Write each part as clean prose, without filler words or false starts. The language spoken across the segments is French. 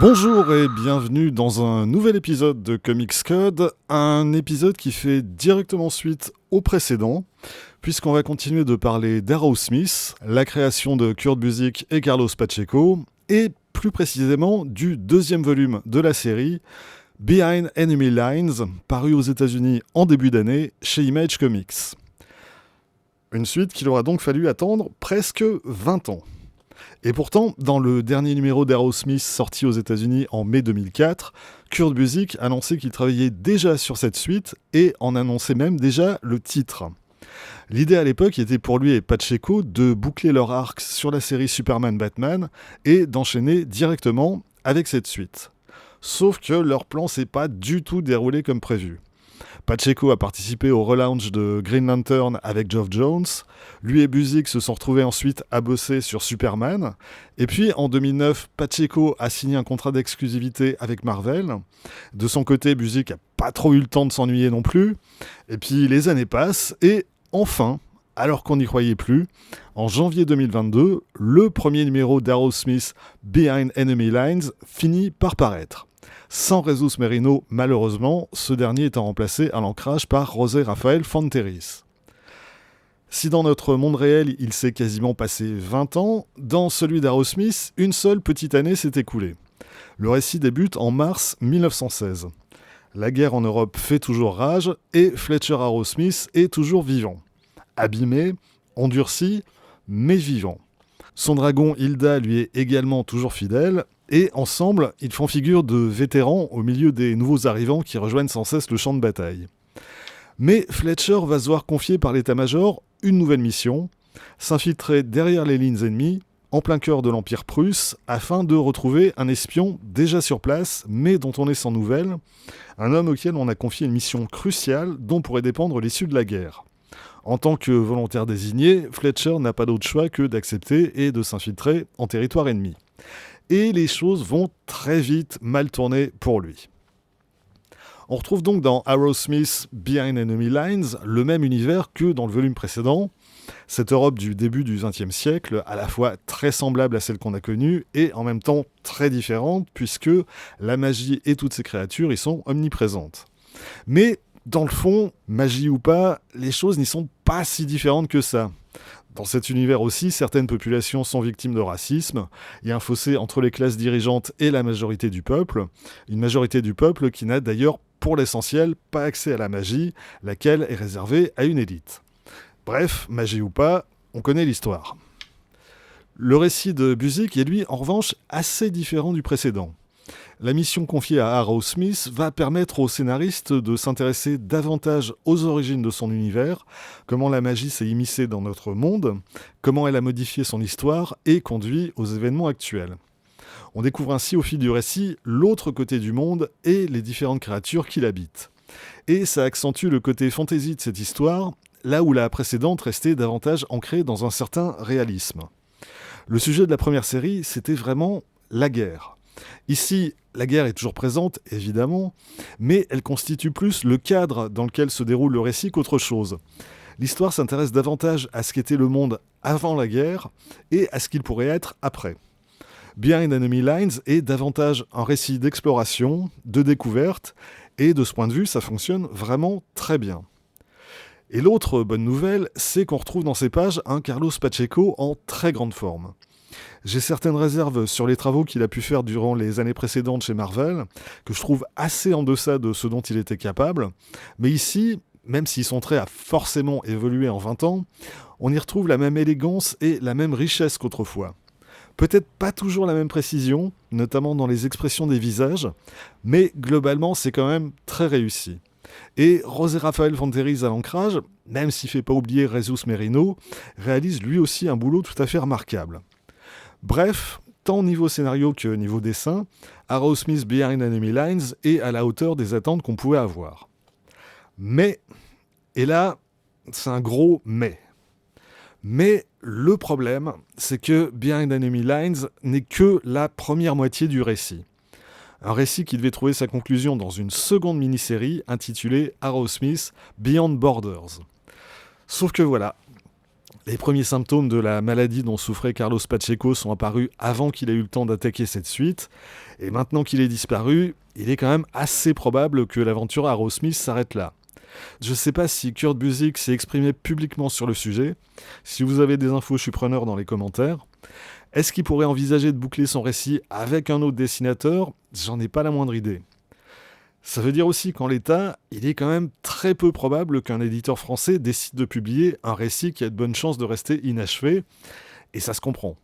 Bonjour et bienvenue dans un nouvel épisode de Comics Code, un épisode qui fait directement suite au précédent, puisqu'on va continuer de parler d'Arrowsmith, la création de Kurt Busiek et Carlos Pacheco, et plus précisément du deuxième volume de la série, Behind Enemy Lines, paru aux États-Unis en début d'année chez Image Comics. Une suite qu'il aura donc fallu attendre presque 20 ans. Et pourtant, dans le dernier numéro d'Arrowsmith sorti aux États-Unis en mai 2004, Kurt Busiek annonçait qu'il travaillait déjà sur cette suite et en annonçait même déjà le titre. L'idée à l'époque était pour lui et Pacheco de boucler leur arc sur la série Superman-Batman et d'enchaîner directement avec cette suite. Sauf que leur plan s'est pas du tout déroulé comme prévu. Pacheco a participé au relaunch de Green Lantern avec Geoff Jones. Lui et Busiek se sont retrouvés ensuite à bosser sur Superman. Et puis en 2009, Pacheco a signé un contrat d'exclusivité avec Marvel. De son côté, Busiek n'a pas trop eu le temps de s'ennuyer non plus. Et puis les années passent et enfin, alors qu'on n'y croyait plus, en janvier 2022, le premier numéro d'Arrowsmith Behind Enemy Lines finit par paraître. Sans Jesus Merino, malheureusement, ce dernier étant remplacé à l'ancrage par José Rafael Fonteris. Si dans notre monde réel, il s'est quasiment passé 20 ans, dans celui d'Arrowsmith, une seule petite année s'est écoulée. Le récit débute en mars 1916. La guerre en Europe fait toujours rage et Fletcher Arrowsmith est toujours vivant. Abîmé, endurci, mais vivant. Son dragon Hilda lui est également toujours fidèle, et ensemble, ils font figure de vétérans au milieu des nouveaux arrivants qui rejoignent sans cesse le champ de bataille. Mais Fletcher va se voir confier par l'état-major une nouvelle mission, s'infiltrer derrière les lignes ennemies, en plein cœur de l'Empire prusse, afin de retrouver un espion déjà sur place, mais dont on est sans nouvelles, un homme auquel on a confié une mission cruciale dont pourrait dépendre l'issue de la guerre. En tant que volontaire désigné, Fletcher n'a pas d'autre choix que d'accepter et de s'infiltrer en territoire ennemi. Et les choses vont très vite mal tourner pour lui. On retrouve donc dans Arrowsmith Behind Enemy Lines le même univers que dans le volume précédent, cette Europe du début du XXe siècle, à la fois très semblable à celle qu'on a connue et en même temps très différente, puisque la magie et toutes ces créatures y sont omniprésentes. Mais dans le fond, magie ou pas, les choses n'y sont pas si différentes que ça. Dans cet univers aussi, certaines populations sont victimes de racisme. Il y a un fossé entre les classes dirigeantes et la majorité du peuple. Une majorité du peuple qui n'a d'ailleurs, pour l'essentiel, pas accès à la magie, laquelle est réservée à une élite. Bref, magie ou pas, on connaît l'histoire. Le récit de Busiek est lui, en revanche, assez différent du précédent. La mission confiée à Arrowsmith va permettre au scénariste de s'intéresser davantage aux origines de son univers, comment la magie s'est immiscée dans notre monde, comment elle a modifié son histoire et conduit aux événements actuels. On découvre ainsi au fil du récit l'autre côté du monde et les différentes créatures qui l'habitent. Et ça accentue le côté fantasy de cette histoire, là où la précédente restait davantage ancrée dans un certain réalisme. Le sujet de la première série, c'était vraiment la guerre. Ici, la guerre est toujours présente, évidemment, mais elle constitue plus le cadre dans lequel se déroule le récit qu'autre chose. L'histoire s'intéresse davantage à ce qu'était le monde avant la guerre et à ce qu'il pourrait être après. Behind Enemy Lines est davantage un récit d'exploration, de découverte, et de ce point de vue, ça fonctionne vraiment très bien. Et l'autre bonne nouvelle, c'est qu'on retrouve dans ces pages un Carlos Pacheco en très grande forme. J'ai certaines réserves sur les travaux qu'il a pu faire durant les années précédentes chez Marvel, que je trouve assez en deçà de ce dont il était capable. Mais ici, même si son trait a forcément évolué en 20 ans, on y retrouve la même élégance et la même richesse qu'autrefois. Peut-être pas toujours la même précision, notamment dans les expressions des visages, mais globalement c'est quand même très réussi. Et José Rafael Fonteris à l'ancrage, même s'il ne fait pas oublier Jesus Merino, réalise lui aussi un boulot tout à fait remarquable. Bref, tant niveau scénario que niveau dessin, Arrowsmith Behind Enemy Lines est à la hauteur des attentes qu'on pouvait avoir. Mais, et là, c'est un gros mais. Mais le problème, c'est que Behind Enemy Lines n'est que la première moitié du récit. Un récit qui devait trouver sa conclusion dans une seconde mini-série intitulée Arrowsmith Beyond Borders. Sauf que voilà, Les premiers symptômes de la maladie dont souffrait Carlos Pacheco sont apparus avant qu'il ait eu le temps d'attaquer cette suite, et maintenant qu'il est disparu, il est quand même assez probable que l'aventure Aerosmith s'arrête là. Je ne sais pas si Kurt Busiek s'est exprimé publiquement sur le sujet. Si vous avez des infos, je suis preneur dans les commentaires. Est-ce qu'il pourrait envisager de boucler son récit avec un autre dessinateur ? J'en ai pas la moindre idée. Ça veut dire aussi qu'en l'état, il est quand même très peu probable qu'un éditeur français décide de publier un récit qui a de bonnes chances de rester inachevé, et ça se comprend.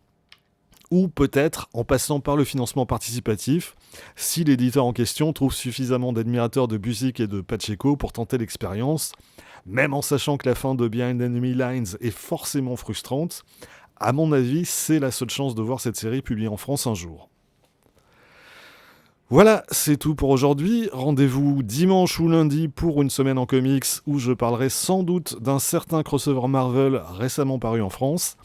Ou peut-être en passant par le financement participatif, si l'éditeur en question trouve suffisamment d'admirateurs de Busiek et de Pacheco pour tenter l'expérience, même en sachant que la fin de Behind Enemy Lines est forcément frustrante. À mon avis, c'est la seule chance de voir cette série publiée en France un jour. Voilà, c'est tout pour aujourd'hui. Rendez-vous dimanche ou lundi pour une semaine en comics où je parlerai sans doute d'un certain crossover Marvel récemment paru en France.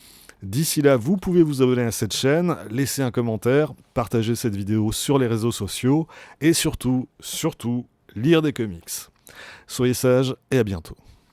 D'ici là, vous pouvez vous abonner à cette chaîne, laisser un commentaire, partager cette vidéo sur les réseaux sociaux et surtout, lire des comics. Soyez sages et à bientôt.